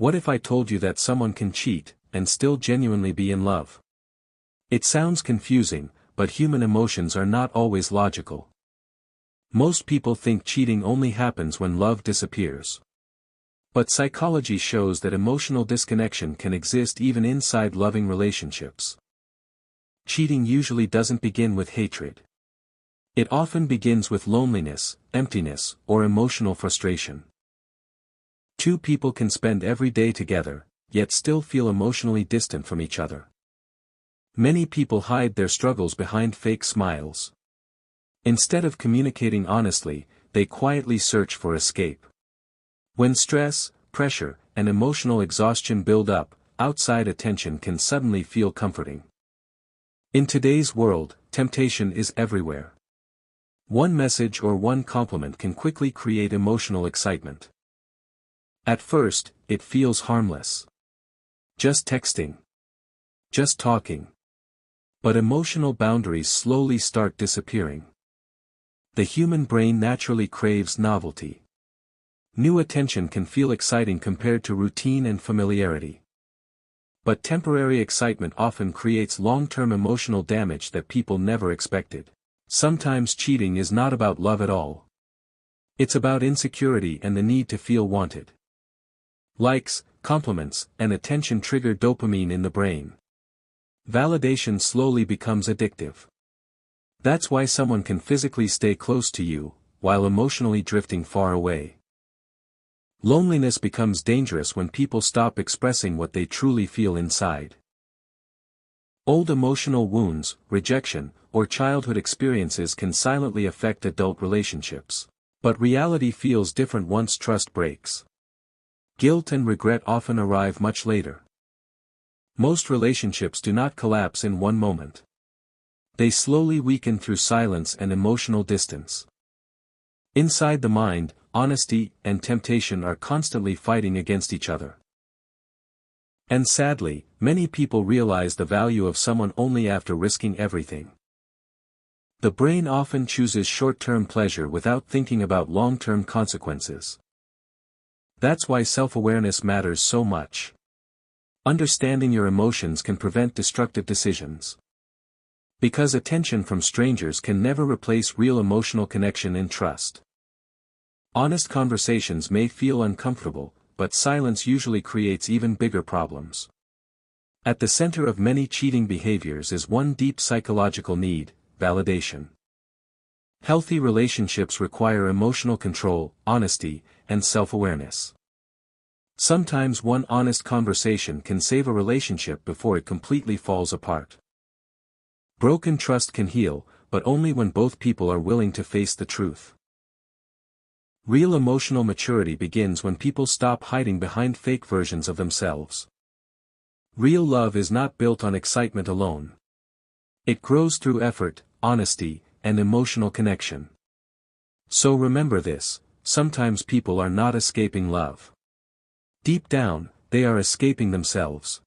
What if I told you that someone can cheat, and still genuinely be in love? It sounds confusing, but human emotions are not always logical. Most people think cheating only happens when love disappears. But psychology shows that emotional disconnection can exist even inside loving relationships. Cheating usually doesn't begin with hatred. It often begins with loneliness, emptiness, or emotional frustration. Two people can spend every day together, yet still feel emotionally distant from each other. Many people hide their struggles behind fake smiles. Instead of communicating honestly, they quietly search for escape. When stress, pressure, and emotional exhaustion build up, outside attention can suddenly feel comforting. In today's world, temptation is everywhere. One message or one compliment can quickly create emotional excitement. At first, it feels harmless. Just texting. Just talking. But emotional boundaries slowly start disappearing. The human brain naturally craves novelty. New attention can feel exciting compared to routine and familiarity. But temporary excitement often creates long-term emotional damage that people never expected. Sometimes cheating is not about love at all. It's about insecurity and the need to feel wanted. Likes, compliments, and attention trigger dopamine in the brain. Validation slowly becomes addictive. That's why someone can physically stay close to you, while emotionally drifting far away. Loneliness becomes dangerous when people stop expressing what they truly feel inside. Old emotional wounds, rejection, or childhood experiences can silently affect adult relationships. But reality feels different once trust breaks. Guilt and regret often arrive much later. Most relationships do not collapse in one moment. They slowly weaken through silence and emotional distance. Inside the mind, honesty and temptation are constantly fighting against each other. And sadly, many people realize the value of someone only after risking everything. The brain often chooses short-term pleasure without thinking about long-term consequences. That's why self-awareness matters so much. Understanding your emotions can prevent destructive decisions. Because attention from strangers can never replace real emotional connection and trust. Honest conversations may feel uncomfortable, but silence usually creates even bigger problems. At the center of many cheating behaviors is one deep psychological need: validation. Healthy relationships require emotional control, honesty, and self-awareness. Sometimes one honest conversation can save a relationship before it completely falls apart. Broken trust can heal, but only when both people are willing to face the truth. Real emotional maturity begins when people stop hiding behind fake versions of themselves. Real love is not built on excitement alone. It grows through effort, honesty, and emotional connection. So remember this: sometimes people are not escaping love. Deep down, they are escaping themselves.